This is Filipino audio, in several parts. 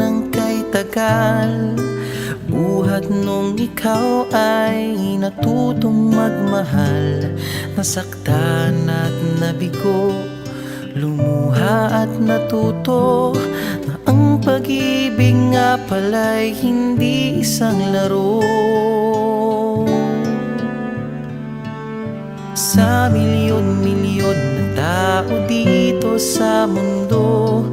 ng kay tagal. Buhat nung ikaw ay natutong magmahal. Nasaktan at nabigo, lumuha at natuto na ang pag-ibig nga pala'y hindi isang laro. Sa milyon-milyon na tao dito sa mundo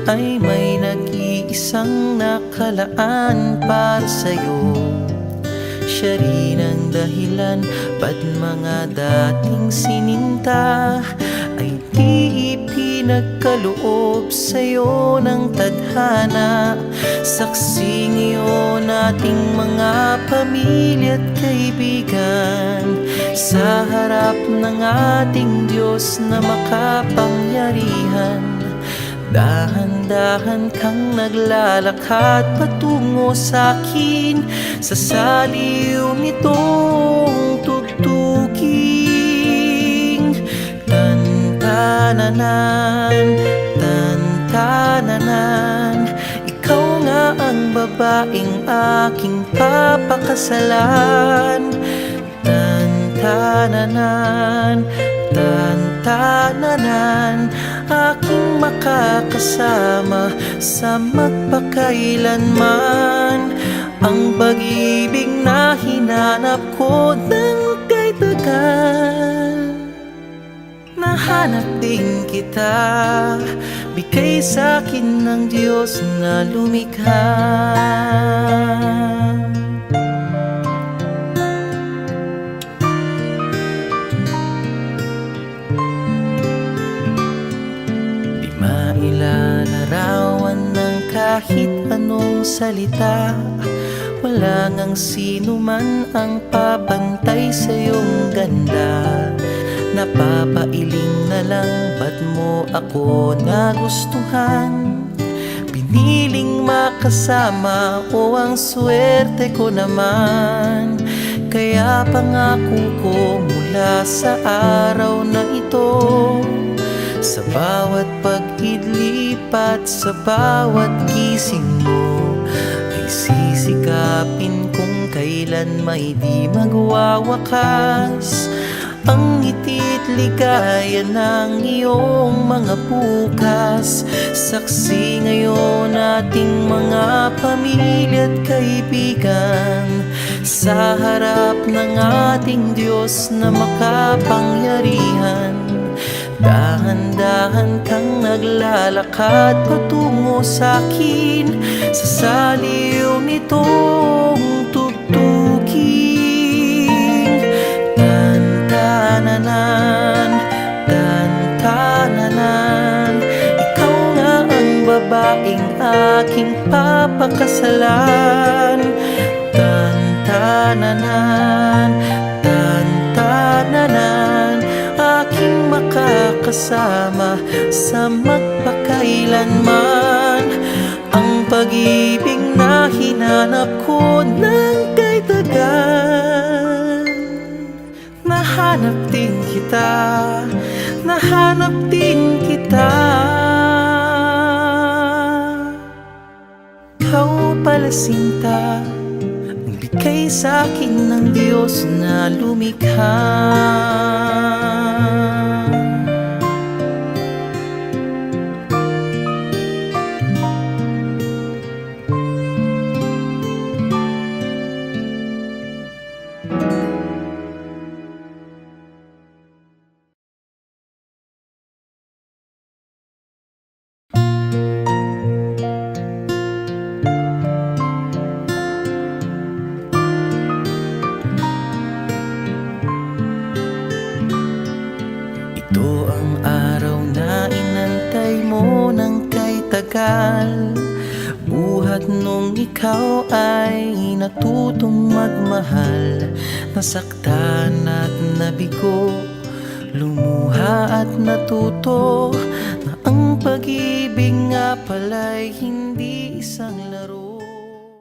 ay may nag-iisang nakalaan para sa'yo. Siya rin ang dahilan ba't mga dating sininta ay di ipinagkaloob sa'yo ng tadhana. Saksi ngayon ating mga pamilya at kaibigan sa harap ng ating Diyos na makapangyarihan. Dahan-dahan kang naglalakad patungo sa'kin sa saliw nitong tugtuging. Tantananan, tantananan, ikaw nga ang babaeng aking papakasalan. Tantananan, tantananan, aking makakasama sa magpakailanman. Ang pag-ibig na hinanap ko ng kay tagal. Nahanap din kita, bigay sa'kin ng Diyos na lumikha. Ilalarawan ng kahit anong salita, wala ngang sino man ang pabantay sa iyong ganda. Napapailing na lang ba't mo ako nagustuhan? Piniling makasama o ang swerte ko naman. Kaya pangako ko mula sa araw na ito, sa bawat pag-idlip at sa bawat gising mo, ay sisikapin kung kailan may di magwawakas ang ngiti't ligaya ng iyong mga bukas. Saksi ngayon ating mga pamilya at kaibigan sa harap ng ating Diyos na makapangyarihan. Dahan-dahan kang naglalakad patungo sa'kin sa saliw nitong tugtuging. Tantananan, tantananan, ikaw nga ang babaeng aking papakasalan. Tantananan, tantananan, aking makakasama sa magpakailanman. Ang pag-ibig na hinanap ko ng kay tagal. Nahanap din kita, nahanap din kita. Ikaw pala sinta, ang bigay sa'kin ng Diyos na lumikha. Ito ang araw na inantay mo ng kay tagal. Buhat nung ikaw ay natutong magmahal. Nasaktan at nabigo, lumuha at natuto na ang pag-ibig nga pala'y hindi isang laro.